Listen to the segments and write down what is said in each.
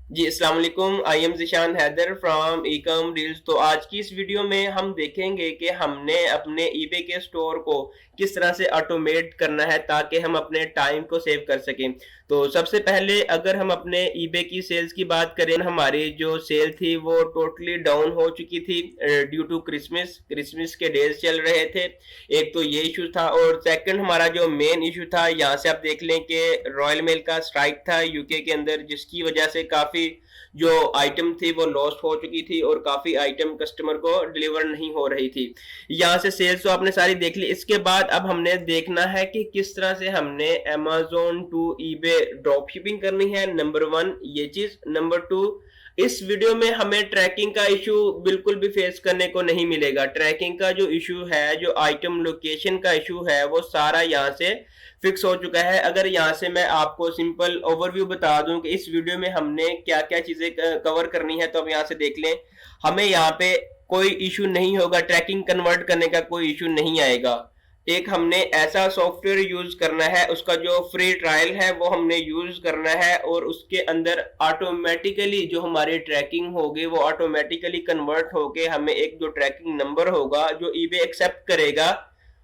जी, अस्सलाम वालेकुम। I am Zeeshan Haider from Ecom Deals. तो आज की इस वीडियो में हम देखेंगे कि हमने अपने ईबे के स्टोर को किस तरह से ऑटोमेट करना है ताकि हम अपने टाइम को सेव कर सकें। तो सबसे पहले अगर हम अपने ईबे की सेल्स की बात करें, हमारी जो सेल थी वो टोटली डाउन हो चुकी थी ड्यू टू क्रिसमस के डेज़ चल रहे थे। एक तो ये इश्यू था और सेकंड हमारा जो मेन इश्यू था, यहाँ से आप देख लें कि रॉयल मेल का स्ट्राइक था यूके के अंदर, जिसकी वजह से काफ़ी जो आइटम थी वो लॉस्ट हो चुकी थी और काफ़ी आइटम कस्टमर को डिलीवर नहीं हो रही थी। यहाँ से सेल्स तो आपने सारी देख ली। इसके बाद अब हमने देखना है कि किस तरह से हमने Amazon to eBay drop shipping करनी है। नंबर 1 ये चीज़। नंबर 2, इस वीडियो में हमें ट्रैकिंग का इशू बिल्कुल भी फेस करने को नहीं मिलेगा। ट्रैकिंग का जो इशू है, जो आइटम लोकेशन का इशू है, वो सारा यहाँ से फिक्स हो चुका है। अगर यहाँ से मैं आपको सिंपल ओवरव्यू बता दूं कि इस वीडियो में हमने क्या क्या चीजें कवर करनी है, तो अब यहाँ से देख लें। हमें यहाँ पे कोई इशू नहीं होगा, ट्रैकिंग कन्वर्ट करने का कोई इशू नहीं आएगा। एक हमने ऐसा सॉफ्टवेयर यूज करना है, उसका जो फ्री ट्रायल है वो हमने यूज करना है और उसके अंदर ऑटोमेटिकली जो हमारी ट्रैकिंग होगी वो ऑटोमेटिकली कन्वर्ट होके हमें एक जो ट्रैकिंग नंबर होगा जो ईबे एक्सेप्ट करेगा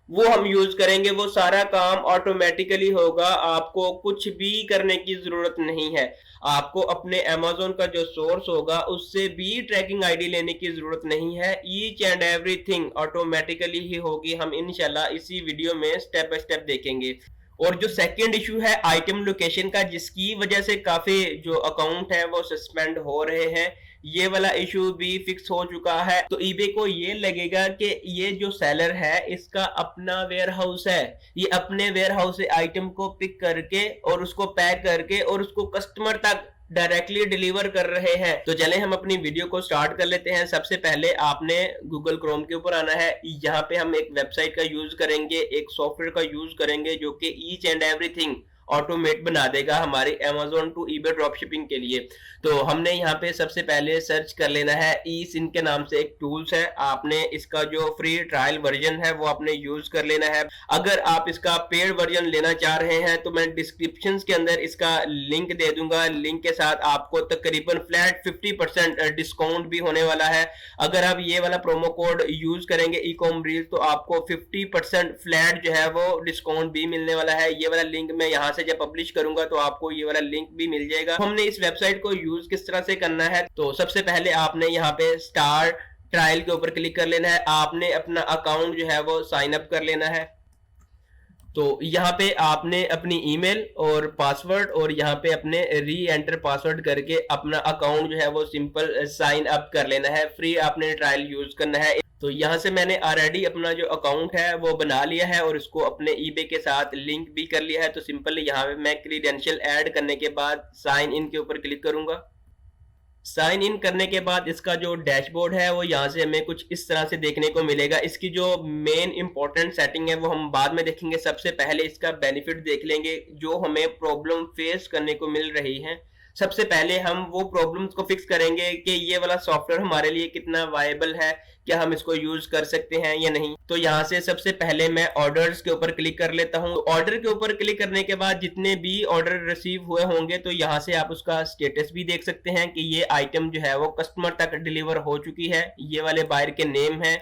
वो हम यूज करेंगे। वो सारा काम ऑटोमेटिकली होगा, आपको कुछ भी करने की जरूरत नहीं है। आपको अपने अमेज़न का जो सोर्स होगा उससे भी ट्रैकिंग आईडी लेने की जरूरत नहीं है। ईच एंड एवरीथिंग ऑटोमेटिकली ही होगी। हम इंशाल्लाह इसी वीडियो में स्टेप बाय स्टेप देखेंगे। और जो सेकंड इशू है आइटम लोकेशन का, जिसकी वजह से काफी जो अकाउंट है वो सस्पेंड हो रहे हैं, ये वाला इशू भी फिक्स हो चुका है। तो ईबे को ये लगेगा कि ये जो सेलर है इसका अपना वेयर हाउस है, ये अपने वेयर हाउस से आइटम को पिक करके और उसको पैक करके और उसको कस्टमर तक डायरेक्टली डिलीवर कर रहे हैं। तो चले हम अपनी वीडियो को स्टार्ट कर लेते हैं। सबसे पहले आपने गूगल क्रोम के ऊपर आना है। यहाँ पे हम एक वेबसाइट का यूज करेंगे, एक सॉफ्टवेयर का यूज करेंगे जो कि ईच एंड एवरीथिंग ऑटोमेट बना देगा हमारी Amazon to eBay drop shipping के लिए। तो हमने यहाँ पे सबसे पहले सर्च कर लेना है। ई सिन के नाम से एक टूल्स है, आपने इसका जो फ्री ट्रायल वर्जन है वो आपने यूज कर लेना है। अगर आप इसका पेड वर्जन लेना चाह रहे हैं तो मैं डिस्क्रिप्शन के अंदर इसका लिंक दे दूंगा। लिंक के साथ आपको तकरीबन फ्लैट 50% डिस्काउंट भी होने वाला है। अगर आप ये वाला प्रोमो कोड यूज करेंगे ईकॉम डील्स तो आपको 50% फ्लैट जो है वो डिस्काउंट भी मिलने वाला है। ये वाला लिंक मैं यहाँ से जब पब्लिश करूंगा तो आपको ये वाला लिंक भी मिल जाएगा। हमने इस वेबसाइट को यूज किस तरह से करना है, तो सबसे पहले आपने यहाँ पे स्टार ट्रायल के ऊपर क्लिक कर लेना है। आपने अपना अकाउंट जो है वो साइन अप कर लेना है। तो यहाँ पे आपने अपनी ईमेल और पासवर्ड और यहाँ पे अपने री एंटर पासवर्ड करके अपना अकाउंट जो है वो सिंपल साइन अप कर लेना है। फ्री आपने ट्रायल यूज करना है। तो यहाँ से मैंने ऑलरेडी अपना जो अकाउंट है वो बना लिया है और उसको अपने ईबे के साथ लिंक भी कर लिया है। तो सिंपल यहाँ पे मैं क्रीडेंशियल ऐड करने के बाद साइन इन के ऊपर क्लिक करूंगा। साइन इन करने के बाद इसका जो डैशबोर्ड है वो यहाँ से हमें कुछ इस तरह से देखने को मिलेगा। इसकी जो मेन इंपॉर्टेंट सेटिंग है वो हम बाद में देखेंगे। सबसे पहले इसका बेनिफिट देख लेंगे जो हमें प्रॉब्लम फेस करने को मिल रही है। सबसे पहले हम वो प्रॉब्लम्स को फिक्स करेंगे कि ये वाला सॉफ्टवेयर हमारे लिए कितना वायबल है, क्या हम इसको यूज कर सकते हैं या नहीं। तो यहाँ से सबसे पहले मैं ऑर्डर्स के ऊपर क्लिक कर लेता हूँ। ऑर्डर के ऊपर क्लिक करने के बाद जितने भी ऑर्डर रिसीव हुए होंगे तो यहाँ से आप उसका स्टेटस भी देख सकते हैं कि ये आइटम जो है वो कस्टमर तक डिलीवर हो चुकी है। ये वाले बायर के नेम है,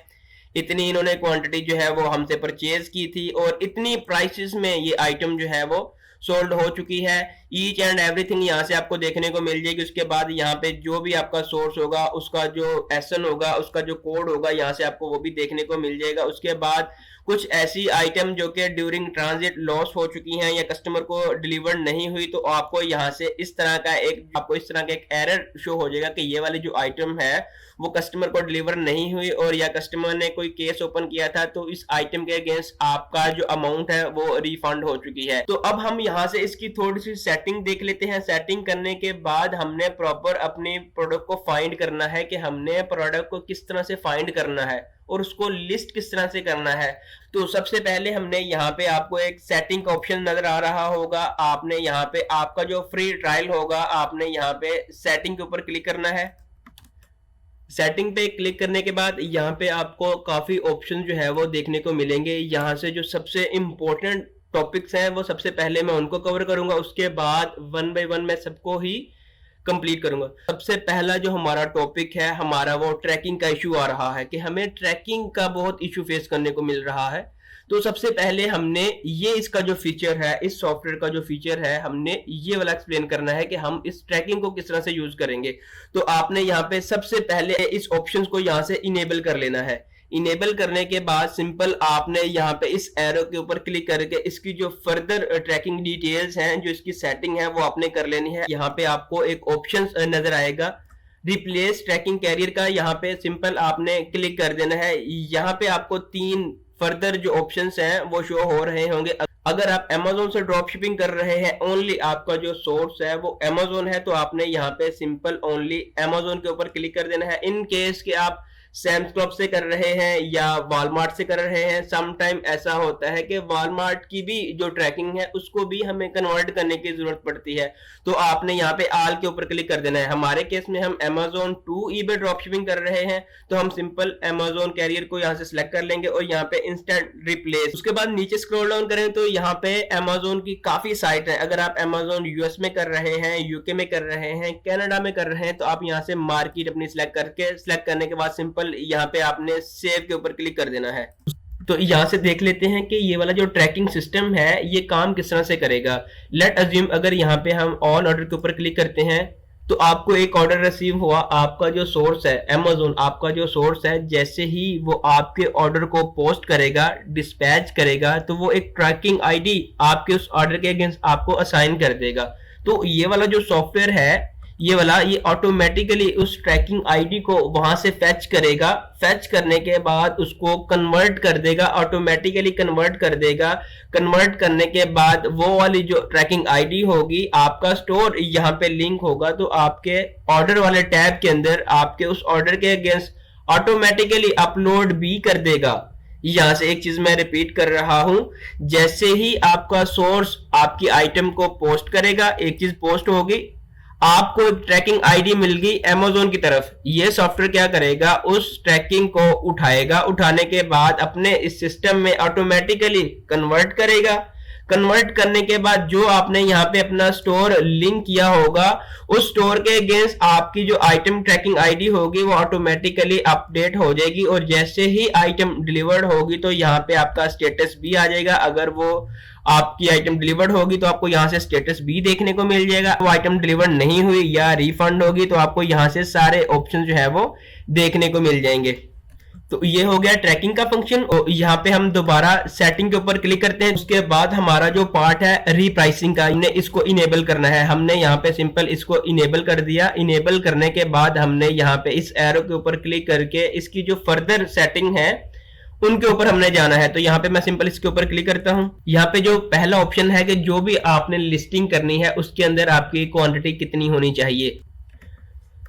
इतनी इन्होंने क्वांटिटी जो है वो हमसे परचेज की थी और इतनी प्राइसेस में ये आइटम जो है वो सोल्ड हो चुकी है। ईच एंड एवरीथिंग यहाँ से आपको देखने को मिल जाएगी। उसके बाद यहाँ पे जो भी आपका सोर्स होगा उसका जो एसएन होगा, उसका जो कोड होगा, यहाँ से आपको वो भी देखने को मिल जाएगा। उसके बाद कुछ ऐसी आइटम जो कि ड्यूरिंग ट्रांजिट लॉस हो चुकी हैं या कस्टमर को डिलीवर नहीं हुई, तो आपको यहाँ से इस तरह का एक एरर शो हो जाएगा कि ये वाली जो आइटम है वो कस्टमर को डिलीवर नहीं हुई और या कस्टमर ने कोई केस ओपन किया था तो इस आइटम के अगेंस्ट आपका जो अमाउंट है वो रिफंड हो चुकी है। तो अब हम यहाँ से इसकी थोड़ी सी सेटिंग देख लेते हैं। सेटिंग करने के बाद हमने प्रॉपर अपने प्रोडक्ट को फाइंड करना है कि हमने प्रोडक्ट को किस तरह से फाइंड करना है और उसको लिस्ट किस तरह से करना है। तो सबसे पहले हमने यहाँ पे आपको एक सेटिंग का ऑप्शन नजर आ रहा होगा। आपने यहाँ पे आपका जो फ्री ट्रायल होगा आपने यहाँ पे सेटिंग के ऊपर क्लिक करना है। सेटिंग पे क्लिक करने के बाद यहाँ पे आपको काफी ऑप्शन जो है वो देखने को मिलेंगे। यहाँ से जो सबसे इंपॉर्टेंट टॉपिक्स हैं वो सबसे पहले मैं उनको कवर करूंगा, उसके बाद वन बाय वन मैं सबको ही कंप्लीट करूंगा। सबसे पहला जो हमारा टॉपिक है हमारा वो ट्रैकिंग का इशू आ रहा है कि हमें ट्रैकिंग का बहुत इशू फेस करने को मिल रहा है। तो सबसे पहले हमने ये इसका जो फीचर है, इस सॉफ्टवेयर का जो फीचर है, हमने ये वाला एक्सप्लेन करना है कि हम इस ट्रैकिंग को किस तरह से यूज करेंगे। तो आपने यहाँ पे सबसे पहले इस ऑप्शन को यहाँ से इनेबल कर लेना है। इनेबल करने के बाद सिंपल आपने यहाँ पे इस एरो के ऊपर क्लिक करके इसकी जो फर्दर ट्रैकिंग डिटेल्स हैं, जो इसकी सेटिंग है वो आपने कर लेनी है। यहाँ पे आपको एक ऑप्शन नजर आएगा रिप्लेस ट्रैकिंग कैरियर का, यहाँ पे सिंपल आपने क्लिक कर देना है। यहाँ पे आपको 3 फर्दर जो ऑप्शंस हैं वो शो हो रहे होंगे। अगर आप Amazon से ड्रॉप शिपिंग कर रहे हैं, ओनली आपका जो सोर्स है वो Amazon है, तो आपने यहाँ पे सिंपल ओनली Amazon के ऊपर क्लिक कर देना है। इन केस कि आप सैम्स क्लब से कर रहे हैं या वॉलमार्ट से कर रहे हैं, सम टाइम ऐसा होता है कि वॉलमार्ट की भी जो ट्रैकिंग है उसको भी हमें कन्वर्ट करने की जरूरत पड़ती है। तो आपने यहाँ पे आल के ऊपर क्लिक कर देना है। हमारे केस में हम Amazon to eBay drop shipping कर रहे हैं, तो हम सिंपल Amazon कैरियर को यहाँ से सिलेक्ट कर लेंगे और यहाँ पे इंस्टेंट रिप्लेस। उसके बाद नीचे स्क्रॉल डाउन करें तो यहाँ पे Amazon की काफी साइट है। अगर आप Amazon यूएस में कर रहे हैं, यूके में कर रहे हैं, कनाडा में कर रहे हैं, तो आप यहाँ से मार्केट अपनी सिलेक्ट करने के बाद सिंपल यहाँ पे आपने सेव के ऊपर क्लिक कर देना है। तो यहाँ से देख लेते हैं कि ये वाला जो ट्रैकिंग सिस्टम है ये काम किस तरह से करेगा। लेट अज्यूम अगर यहाँ पे हम ऑन ऑर्डर के ऊपर क्लिक करते हैं तो आपको एक ऑर्डर रिसीव हुआ। आपका जो सोर्स है Amazon, आपका जो सोर्स है, जैसे ही वो आपके ऑर्डर को पोस्ट करेगा, डिस्पैच करेगा, तो वो एक ट्रैकिंग आईडी आपके उस ऑर्डर के अगेंस्ट आपको असाइन कर देगा। तो ये वाला जो सॉफ्टवेयर है ये ऑटोमेटिकली उस ट्रैकिंग आईडी को वहां से फेच करेगा। फेच करने के बाद उसको कन्वर्ट कर देगा, ऑटोमेटिकली कन्वर्ट कर देगा। कन्वर्ट करने के बाद वो वाली जो ट्रैकिंग आईडी होगी, आपका स्टोर यहाँ पे लिंक होगा, तो आपके ऑर्डर वाले टैब के अंदर आपके उस ऑर्डर के अगेंस्ट ऑटोमेटिकली अपलोड भी कर देगा। यहां से एक चीज मैं रिपीट कर रहा हूं, जैसे ही आपका सोर्स आपकी आइटम को पोस्ट करेगा, एक चीज पोस्ट होगी, आपको ट्रैकिंग आईडी मिल गई Amazon की तरफ। ये सॉफ्टवेयर क्या करेगा, उस ट्रैकिंग को उठाएगा, उठाने के बाद अपने इस सिस्टम में ऑटोमेटिकली कन्वर्ट करेगा। कन्वर्ट करने के बाद जो आपने यहाँ पे अपना स्टोर लिंक किया होगा, उस स्टोर के अगेंस्ट आपकी जो आइटम ट्रैकिंग आईडी होगी वो ऑटोमेटिकली अपडेट हो जाएगी। और जैसे ही आइटम डिलीवर्ड होगी तो यहाँ पे आपका स्टेटस भी आ जाएगा। अगर वो आपकी आइटम डिलीवर्ड होगी तो आपको यहाँ से स्टेटस भी देखने को मिल जाएगा। वो आइटम डिलीवर्ड नहीं हुई या रिफंड होगी तो आपको यहाँ से सारे ऑप्शन जो है वो देखने को मिल जाएंगे। तो ये हो गया ट्रैकिंग का फंक्शन। और यहाँ पे हम दोबारा सेटिंग के ऊपर क्लिक करते हैं। उसके बाद हमारा जो पार्ट है रीप्राइसिंग का, हमने इसको इनेबल करना है। हमने यहाँ पे सिंपल इसको इनेबल कर दिया। इनेबल करने के बाद हमने यहाँ पे इस एरो के ऊपर क्लिक करके इसकी जो फर्दर सेटिंग है उनके ऊपर हमने जाना है। तो यहाँ पे मैं सिंपल इसके ऊपर क्लिक करता हूँ। यहाँ पे जो पहला ऑप्शन है कि जो भी आपने लिस्टिंग करनी है उसके अंदर आपकी क्वांटिटी कितनी होनी चाहिए।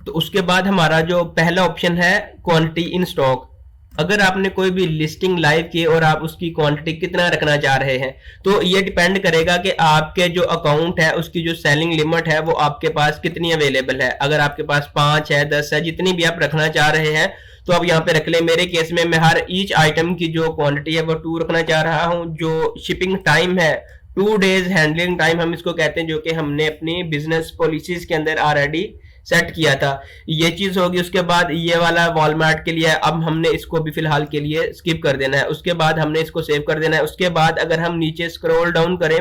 तो उसके बाद हमारा जो पहला ऑप्शन है क्वांटिटी इन स्टॉक। अगर आपने कोई भी लिस्टिंग लाइव की और आप उसकी क्वांटिटी कितना रखना चाह रहे हैं, तो ये डिपेंड करेगा कि आपके जो अकाउंट है उसकी जो सेलिंग लिमिट है वो आपके पास कितनी अवेलेबल है। अगर आपके पास 5 है, 10 है, जितनी भी आप रखना चाह रहे हैं तो आप यहाँ पे रख ले। मेरे केस में मैं हर ईच आइटम की जो क्वांटिटी है वो 2 रखना चाह रहा हूँ। जो शिपिंग टाइम है 2 डेज हैंडलिंग टाइम हम इसको कहते हैं, जो कि हमने अपनी बिजनेस पॉलिसीज के अंदर ऑलरेडी सेट किया था। ये चीज होगी। उसके बाद ये वाला वॉलमार्ट के लिए, अब हमने इसको भी फिलहाल के लिए स्किप कर देना है। उसके बाद हमने इसको सेव कर देना है। उसके बाद अगर हम नीचे स्क्रॉल डाउन करें,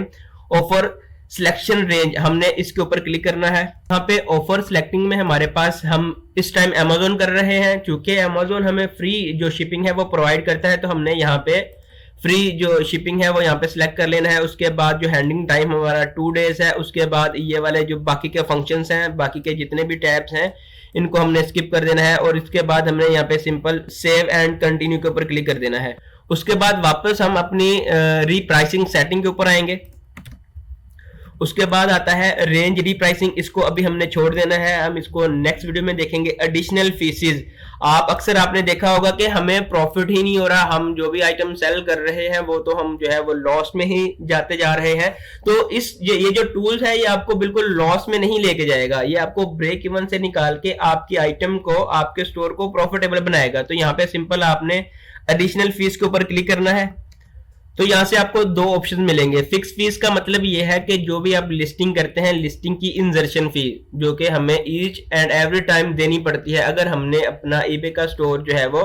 ऑफर सिलेक्शन रेंज, हमने इसके ऊपर क्लिक करना है। यहाँ पे ऑफर सिलेक्टिंग में हमारे पास हम इस टाइम Amazon कर रहे हैं। चूंकि Amazon हमें फ्री जो शिपिंग है वो प्रोवाइड करता है, तो हमने यहाँ पे फ्री जो शिपिंग है वो यहाँ पे सिलेक्ट कर लेना है। उसके बाद जो हैंडलिंग टाइम हमारा 2 डेज है। उसके बाद ये वाले जो बाकी के फंक्शंस हैं, बाकी के जितने भी टैब्स हैं, इनको हमने स्किप कर देना है। और इसके बाद हमने यहाँ पे सिंपल सेव एंड कंटिन्यू के ऊपर क्लिक कर देना है। उसके बाद वापस हम अपनी रीप्राइसिंग सेटिंग के ऊपर आएंगे। उसके बाद आता है रेंज रीप्राइसिंग, इसको अभी हमने छोड़ देना है, हम इसको नेक्स्ट वीडियो में देखेंगे। एडिशनल फीसेस, आप अक्सर आपने देखा होगा कि हमें प्रॉफिट ही नहीं हो रहा, हम जो भी आइटम सेल कर रहे हैं वो तो हम जो है वो लॉस में ही जाते जा रहे हैं। तो ये जो टूल्स है ये आपको बिल्कुल लॉस में नहीं लेके जाएगा, ये आपको ब्रेक इवन से निकाल के आपकी आइटम को, आपके स्टोर को प्रॉफिटेबल बनाएगा। तो यहाँ पे सिंपल आपने एडिशनल फीस के ऊपर क्लिक करना है। तो यहाँ से आपको दो ऑप्शन मिलेंगे। फिक्स फीस का मतलब ये है कि जो भी आप लिस्टिंग करते हैं, लिस्टिंग की इंजर्शन फी जो कि हमें ईच एंड एवरी टाइम देनी पड़ती है अगर हमने अपना ईबे का स्टोर जो है वो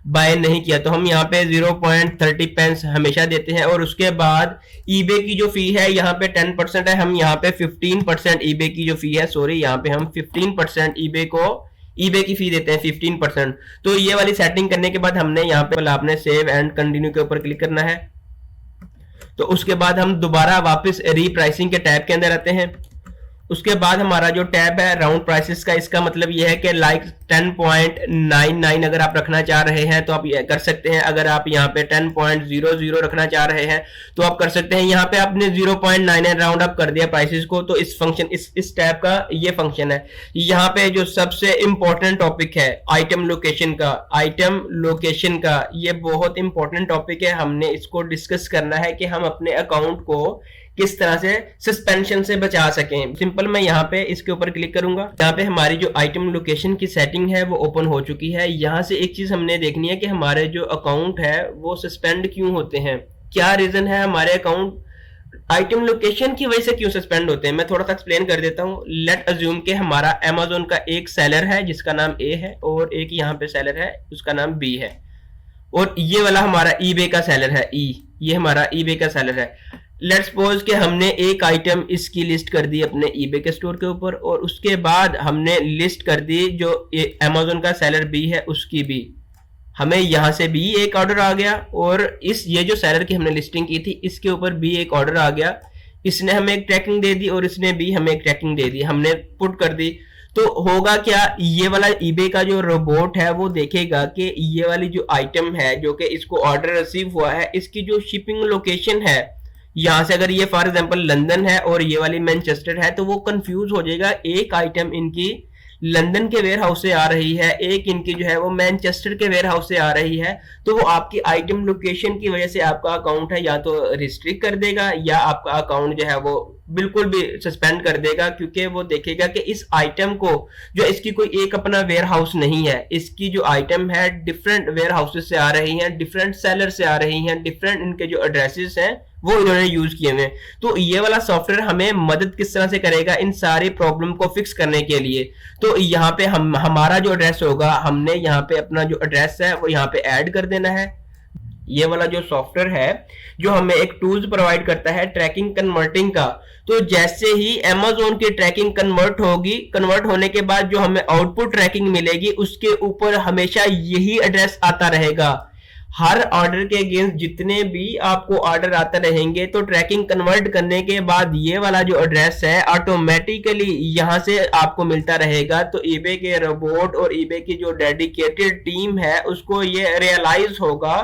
बाय नहीं किया, तो हम यहाँ पे 0.30 पेंस हमेशा देते हैं। और उसके बाद ईबे की जो फी है यहाँ पे 10% है, हम यहाँ पे 15% ईबे की जो फी है, सॉरी यहाँ पे हम 15% ईबे की फी देते हैं 15%। तो ये वाली सेटिंग करने के बाद हमने यहाँ पे आपने सेव एंड कंटिन्यू के ऊपर क्लिक करना है। तो उसके बाद हम दोबारा वापस रीप्राइसिंग के टैब के अंदर आते हैं। उसके बाद हमारा जो टैब है राउंड प्राइसेस का, इसका मतलब ये है कि लाइक 10.99 अगर आप रखना चाह रहे हैं तो आप ये कर सकते हैं। अगर आप यहाँ पे 10.00 रखना चाह रहे हैं तो आप कर सकते हैं। यहाँ पे आपने 0.99 राउंड अप कर दिया प्राइसेस को, तो इस फंक्शन इस टैब का ये फंक्शन है। यहाँ पे जो सबसे इंपॉर्टेंट टॉपिक है आइटम लोकेशन का, ये बहुत इंपॉर्टेंट टॉपिक है। हमने इसको डिस्कस करना है कि हम अपने अकाउंट को किस तरह से सस्पेंशन से बचा सकें। सिंपल मैं यहाँ पे इसके ऊपर क्लिक करूंगा। यहाँ पे हमारी जो आइटम लोकेशन की सेटिंग है वो ओपन हो चुकी है। यहाँ से एक चीज हमने देखनी है कि हमारे जो अकाउंट है वो सस्पेंड क्यों होते हैं, क्या रीजन है हमारे अकाउंट आइटम लोकेशन की वजह से क्यों सस्पेंड होते हैं। मैं थोड़ा सा एक्सप्लेन कर देता हूँ। लेट अज्यूम के हमारा अमेज़न का एक सेलर है जिसका नाम ए है और एक यहाँ पे सेलर है उसका नाम बी है, और ये वाला हमारा ईबे का सेलर है ये हमारा ईबे का सेलर है। लेट्स सपोज कि हमने एक आइटम इसकी लिस्ट कर दी अपने ईबे के स्टोर के ऊपर, और उसके बाद हमने लिस्ट कर दी जो अमेज़न का सेलर बी है उसकी भी, हमें यहां से भी एक ऑर्डर आ गया, और ये जो सेलर की हमने लिस्टिंग की थी इसके ऊपर भी एक ऑर्डर आ गया। इसने हमें एक ट्रैकिंग दे दी और इसने भी हमें एक ट्रैकिंग दे दी, हमने पुट कर दी। तो होगा क्या, ये वाला ईबे का जो रोबोट है वो देखेगा कि ये वाली जो आइटम है जो कि इसको ऑर्डर रिसीव हुआ है, इसकी जो शिपिंग लोकेशन है, यहां से अगर ये फॉर एग्जांपल लंदन है और ये वाली मैनचेस्टर है, तो वो कंफ्यूज हो जाएगा। एक आइटम इनकी लंदन के वेयर हाउस से आ रही है, एक इनकी जो है वो मैनचेस्टर के वेयर हाउस से आ रही है, तो वो आपकी आइटम लोकेशन की वजह से आपका अकाउंट है या तो रिस्ट्रिक्ट कर देगा या आपका अकाउंट जो है वो बिल्कुल भी सस्पेंड कर देगा, क्योंकि वो देखेगा कि इस आइटम को जो इसकी कोई एक अपना वेयर हाउस नहीं है, इसकी जो आइटम है डिफरेंट वेयर हाउसेस से आ रही हैं, डिफरेंट सेलर से आ रही हैं, डिफरेंट इनके जो एड्रेसेस हैं वो इन्होंने यूज किए हुए। तो ये वाला सॉफ्टवेयर हमें मदद किस तरह से करेगा इन सारी प्रॉब्लम को फिक्स करने के लिए। तो यहाँ पे हमारा जो एड्रेस होगा, हमने यहाँ पे अपना जो एड्रेस है वो यहाँ पे ऐड कर देना है। ये वाला जो सॉफ्टवेयर है जो हमें एक टूल्स प्रोवाइड करता है ट्रैकिंग कन्वर्टिंग का, तो जैसे ही Amazon की ट्रैकिंग कन्वर्ट होने के बाद जो हमें आउटपुट ट्रैकिंग मिलेगी उसके ऊपर हमेशा यही एड्रेस आता रहेगा। हर ऑर्डर के अगेंस्ट जितने भी आपको ऑर्डर आते रहेंगे, तो ट्रैकिंग कन्वर्ट करने के बाद ये वाला जो एड्रेस है ऑटोमेटिकली यहां से आपको मिलता रहेगा। तो ईबे के रोबोट और ईबे की जो डेडिकेटेड टीम है उसको ये रियलाइज होगा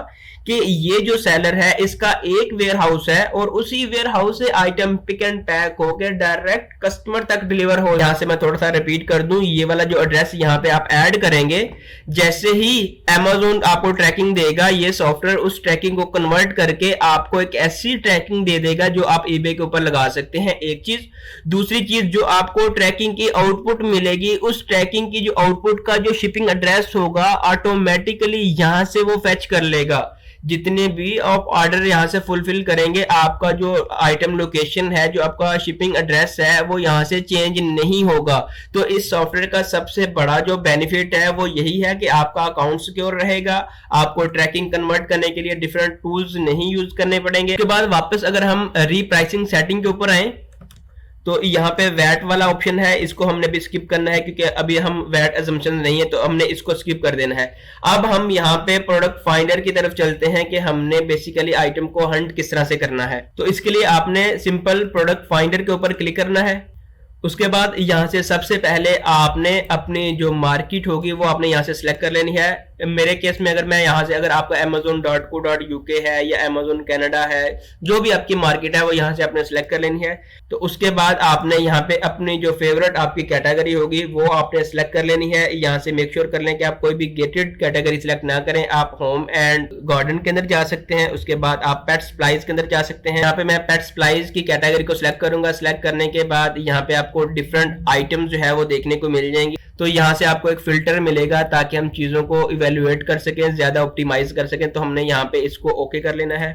कि ये जो सेलर है इसका एक वेयर हाउस है और उसी वेयर हाउस से आइटम पिक एंड पैक होकर डायरेक्ट कस्टमर तक डिलीवर हो। यहां से मैं थोड़ा सा रिपीट कर दूं, ये वाला जो एड्रेस यहां पे आप ऐड करेंगे, जैसे ही Amazon आपको ट्रैकिंग देगा, ये सॉफ्टवेयर उस ट्रैकिंग को कन्वर्ट करके आपको एक ऐसी ट्रैकिंग दे देगा जो आप ईबे के ऊपर लगा सकते हैं। एक चीज, दूसरी चीज जो आपको ट्रैकिंग की आउटपुट मिलेगी, उस ट्रैकिंग की जो आउटपुट का जो शिपिंग एड्रेस होगा ऑटोमेटिकली यहां से वो फेच कर लेगा। जितने भी आप ऑर्डर यहां से फुलफिल करेंगे, आपका जो आइटम लोकेशन है, जो आपका शिपिंग एड्रेस है, वो यहां से चेंज नहीं होगा। तो इस सॉफ्टवेयर का सबसे बड़ा जो बेनिफिट है वो यही है कि आपका अकाउंट सिक्योर रहेगा, आपको ट्रैकिंग कन्वर्ट करने के लिए डिफरेंट टूल्स नहीं यूज करने पड़ेंगे। उसके बाद वापस अगर हम रीप्राइसिंग सेटिंग के ऊपर आए, तो यहाँ पे वैट वाला ऑप्शन है, इसको हमने भी स्किप करना है क्योंकि अभी हम वैट अजम्पशन नहीं है, तो हमने इसको स्किप कर देना है। अब हम यहाँ पे प्रोडक्ट फाइंडर की तरफ चलते हैं कि हमने बेसिकली आइटम को हंट किस तरह से करना है। तो इसके लिए आपने सिंपल प्रोडक्ट फाइंडर के ऊपर क्लिक करना है। उसके बाद यहाँ से सबसे पहले आपने अपनी जो मार्केट होगी वो आपने यहाँ से सिलेक्ट कर लेनी है। मेरे केस में अगर मैं यहाँ से, अगर आपका amazon.co.uk है या Amazon कनाडा है, जो भी आपकी मार्केट है वो यहाँ से आपने सिलेक्ट कर लेनी है। तो उसके बाद आपने यहाँ पे अपनी जो फेवरेट आपकी कैटेगरी होगी वो आपने सिलेक्ट कर लेनी है। यहाँ से मेक श्योर कर लें कि आप कोई भी गेटेड कैटेगरी सिलेक्ट ना करें, आप होम एंड गार्डन के अंदर जा सकते हैं। उसके बाद आप पेट सप्लाईज के अंदर जा सकते हैं। यहाँ पे मैं पेट सप्लाईज की कैटेगरी को सिलेक्ट करूंगा। सिलेक्ट करने के बाद यहाँ पे आपको डिफरेंट आइटम जो है वो देखने को मिल जाएंगी। तो यहाँ से आपको एक फिल्टर मिलेगा ताकि हम चीजों को इवेल्युएट कर सकें, ज्यादा ऑप्टिमाइज कर सकें। तो हमने यहाँ पे इसको ओके कर लेना है।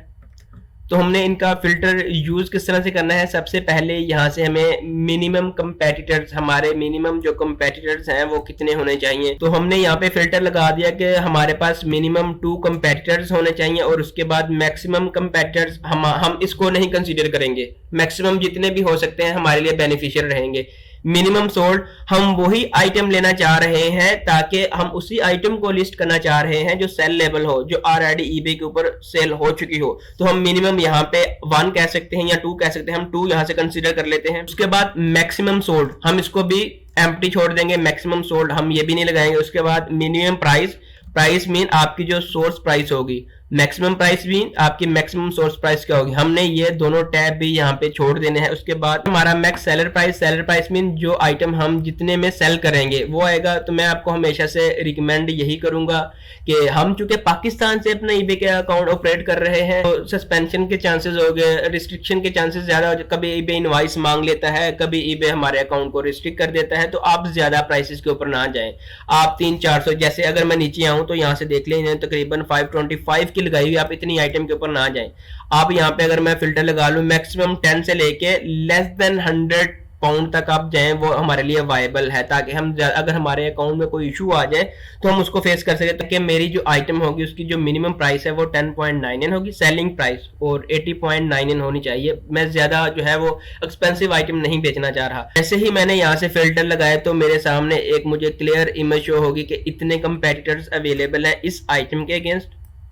तो हमने इनका फिल्टर यूज किस तरह से करना है, सबसे पहले यहाँ से हमें मिनिमम कंपेटिटर्स, हमारे मिनिमम जो कंपेटिटर्स हैं वो कितने होने चाहिए, तो हमने यहाँ पे फिल्टर लगा दिया कि हमारे पास मिनिमम 2 कंपेटिटर्स होने चाहिए और उसके बाद मैक्सिमम कंपेटिटर्स हम इसको नहीं कंसीडर करेंगे, मैक्सिमम जितने भी हो सकते हैं हमारे लिए बेनिफिशियल रहेंगे। मिनिमम सोल्ड, हम वही आइटम लेना चाह रहे हैं ताकि हम उसी आइटम को लिस्ट करना चाह रहे हैं जो सेल लेवल हो, जो ऑलरेडी ईबे के ऊपर सेल हो चुकी हो, तो हम मिनिमम यहाँ पे 1 कह सकते हैं या 2 कह सकते हैं, हम 2 यहाँ से कंसीडर कर लेते हैं। उसके बाद मैक्सिमम सोल्ड, हम इसको भी एम्प्टी छोड़ देंगे, मैक्सिमम सोल्ड हम ये भी नहीं लगाएंगे। उसके बाद मिनिमम प्राइस, प्राइस मीन आपकी जो सोर्स प्राइस होगी, मैक्सिमम प्राइस भी आपकी मैक्सिमम सोर्स प्राइस क्या होगी, हमने ये दोनों टैब भी यहाँ पे छोड़ देने हैं। उसके बाद हमारा max seller price, seller price mean जो आइटम हम जितने में सेल करेंगे वो आएगा। तो मैं आपको हमेशा से रिकमेंड यही करूंगा कि हम चूंकि पाकिस्तान से अपना ईबे के अकाउंट ऑपरेट कर रहे हैं तो सस्पेंशन के चांसेस हो गए, रिस्ट्रिक्शन के चांसेस ज्यादा हो, कभी ईबे इनवॉइस मांग लेता है, कभी ईबे हमारे अकाउंट को रिस्ट्रिक्ट कर देता है, तो आप ज्यादा प्राइसेस के ऊपर ना जाएं। आप 300-400, जैसे अगर मैं नीचे आऊं तो यहाँ से देख लें तकरीबन 525 की लगाई हुई, आप इतनी आइटम के ऊपर ना जाएं। आप यहाँ पे अगर मैं फिल्टर लगा लूं मैक्सिमम 10 से लेके लेस देन 100 पाउंड तक आप जाएं, वो हमारे लिए वायबल है, ताकि हम अगर हमारे अकाउंट में कोई इशू आ जाए तो हम उसको फेस कर सके। ताकि मेरी जो आइटम होगी उसकी जो मिनिमम प्राइस है वो 10.99 होगी सेलिंग प्राइस, और 80.99 होनी चाहिए। मैं ज्यादा जो है वो एक्सपेंसिव आइटम नहीं बेचना चाह रहा। जैसे ही मैंने यहाँ से फिल्टर लगाया तो मेरे सामने एक मुझे क्लियर इमेज शो होगी कि इतने कंपेटिटर्स अवेलेबल हैं इस आइटम के अगेंस्ट,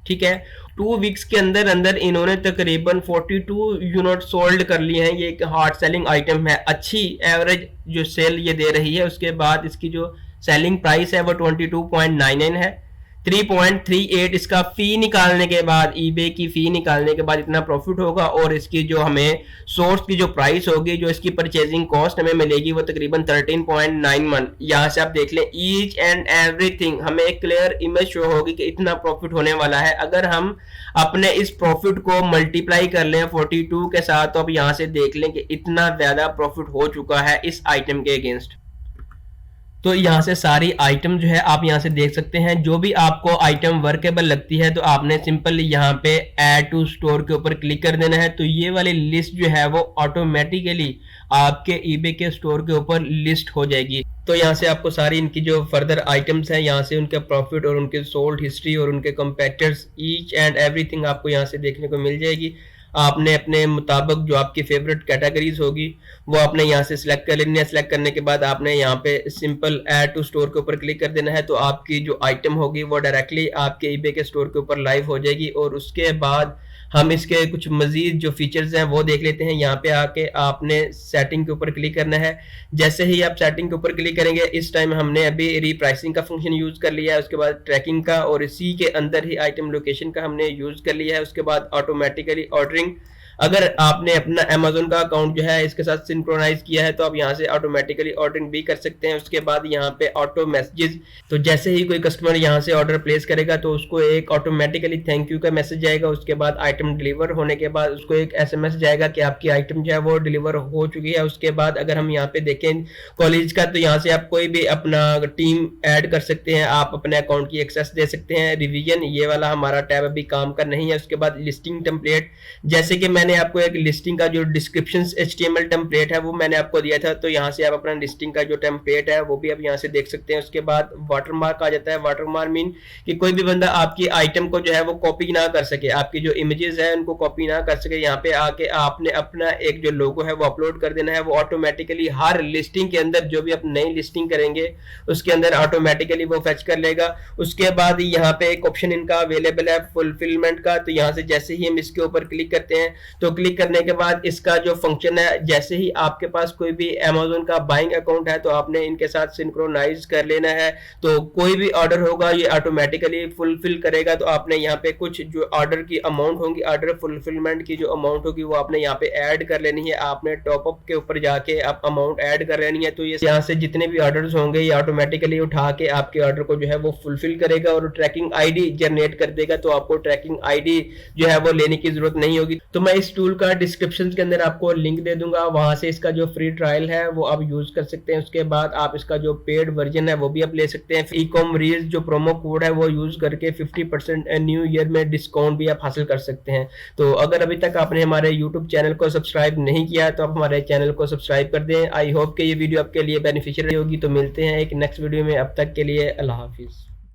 ठीक है। 2 वीक्स के अंदर अंदर इन्होंने तकरीबन 42 यूनिट सोल्ड कर लिए हैं। ये एक हार्ड सेलिंग आइटम है, अच्छी एवरेज जो सेल ये दे रही है। उसके बाद इसकी जो सेलिंग प्राइस है वो 22.99 है। 3.38 इसका फी निकालने के बाद, ईबे की फी निकालने के बाद इतना प्रॉफिट होगा, और इसकी जो हमें सोर्स की जो प्राइस होगी, जो इसकी परचेजिंग कॉस्ट हमें मिलेगी वो तकरीबन 13.91। यहाँ से आप देख लें ईच एंड एवरीथिंग, हमें एक क्लियर इमेज शो होगी कि इतना प्रॉफिट होने वाला है। अगर हम अपने इस प्रॉफिट को मल्टीप्लाई कर लें 42 के साथ, तो आप यहाँ से देख लें कि इतना ज्यादा प्रॉफिट हो चुका है इस आइटम के अगेंस्ट। तो यहाँ से सारी आइटम जो है आप यहाँ से देख सकते हैं। जो भी आपको आइटम वर्केबल लगती है तो आपने सिंपल यहाँ पे ऐड टू स्टोर के ऊपर क्लिक कर देना है, तो ये वाली लिस्ट जो है वो ऑटोमेटिकली आपके ईबे के स्टोर के ऊपर लिस्ट हो जाएगी। तो यहाँ से आपको सारी इनकी जो फर्दर आइटम्स हैं, यहाँ से उनके प्रॉफिट और उनके सोल्ड हिस्ट्री और उनके कंपेटिटर्स, ईच एंड एवरीथिंग आपको यहाँ से देखने को मिल जाएगी। आपने अपने मुताबिक जो आपकी फेवरेट कैटेगरीज होगी वो आपने यहाँ से सिलेक्ट कर लेनी है। सिलेक्ट करने के बाद आपने यहाँ पे सिंपल ऐड टू स्टोर के ऊपर क्लिक कर देना है, तो आपकी जो आइटम होगी वो डायरेक्टली आपके ईबे के स्टोर के ऊपर लाइव हो जाएगी। और उसके बाद हम इसके कुछ मजीद जो फीचर्स हैं वो देख लेते हैं। यहाँ पे आके आपने सेटिंग के ऊपर क्लिक करना है। जैसे ही आप सेटिंग के ऊपर क्लिक करेंगे, इस टाइम हमने अभी रीप्राइसिंग का फंक्शन यूज कर लिया है, उसके बाद ट्रैकिंग का, और इसी के अंदर ही आइटम लोकेशन का हमने यूज कर लिया है। उसके बाद ऑटोमेटिकली ऑर्डरिंग, अगर आपने अपना अमेज़न का अकाउंट जो है इसके साथ सिंक्रोनाइज किया है तो आप यहाँ से ऑटोमेटिकली ऑर्डरिंग भी कर सकते हैं। उसके बाद यहाँ पे ऑटो मैसेजेस, तो जैसे ही कोई कस्टमर यहाँ से ऑर्डर प्लेस करेगा तो उसको एक ऑटोमेटिकली थैंक यू का मैसेज जाएगा। उसके बाद आइटम डिलीवर होने के बाद उसको एक SMS जाएगा कि आपकी आइटम जो है वो डिलीवर हो चुकी है। उसके बाद अगर हम यहाँ पे देखें कॉलेज का, तो यहाँ से आप कोई भी अपना टीम ऐड कर सकते हैं, आप अपने अकाउंट की एक्सेस दे सकते हैं। रिवीजन, ये वाला हमारा टैब अभी काम कर नहीं है। उसके बाद लिस्टिंग टेम्पलेट, जैसे कि मैंने आपको एक लिस्टिंग का जो डिस्क्रिप्शन HTML टेम्पलेट है वो मैंने आपको दिया था, तो यहाँ से आप अपना लिस्टिंग का जो टेम्पलेट है वो भी आप यहाँ से देख सकते हैं। उसके बाद वाटरमार्क आ जाता है। वाटरमार्क मीन कि कोई भी बंदा आपकी आइटम को जो है वो कॉपी ना कर सके, आपकी जो इमेजेस है उनको कॉपी ना कर सके। यहाँ पे आके आपने अपना एक जो लोगो है वो अपलोड कर देना है। वो ऑटोमेटिकली हर लिस्टिंग के अंदर, जो भी आप नई लिस्टिंग करेंगे उसके अंदर ऑटोमेटिकली वो फेच कर लेगा। उसके बाद यहाँ पे एक ऑप्शन इनका अवेलेबल है फुलफिलमेंट का, तो यहाँ से जैसे ही हम इसके ऊपर क्लिक करते हैं तो क्लिक करने के बाद इसका जो फंक्शन है, जैसे ही आपके पास कोई भी Amazon का बाइंग अकाउंट है तो आपने इनके साथ सिंक्रोनाइज कर लेना है। तो कोई भी ऑर्डर होगा ये ऑटोमेटिकली फुलफिल करेगा। तो आपने यहाँ पे कुछ जो ऑर्डर की अमाउंट होगी, ऑर्डर फुलफिलमेंट की जो अमाउंट होगी वो आपने यहाँ पे ऐड कर लेनी है। आपने टॉपअप के ऊपर जाके आप अमाउंट ऐड कर लेनी है। तो ये यहाँ से जितने भी ऑर्डर्स होंगे ये ऑटोमेटिकली उठा के आपके ऑर्डर को जो है वो फुलफिल करेगा और ट्रैकिंग ID जनरेट कर देगा। तो आपको ट्रैकिंग ID जो है वो लेने की जरूरत नहीं होगी। तो मैं इस इस टूल का डिस्क्रिप्शन के अंदर आपको लिंक दे दूंगा, वहां से इसका जो फ्री ट्रायल है वो आप यूज कर सकते हैं। उसके बाद आप इसका जो पेड वर्जन है वो भी आप ले सकते हैं। ईकॉम रील्स जो प्रोमो कोड है वो यूज करके 50% न्यू ईयर में डिस्काउंट भी आप हासिल कर सकते हैं। तो अगर अभी तक आपने हमारे यूट्यूब चैनल को सब्सक्राइब नहीं किया तो आप हमारे चैनल को सब्सक्राइब कर दें। आई होप कि ये वीडियो आपके लिए बेनिफिशियल होगी। तो मिलते हैं एक नेक्स्ट वीडियो में, अब तक के लिए अल्लाह हाफिज।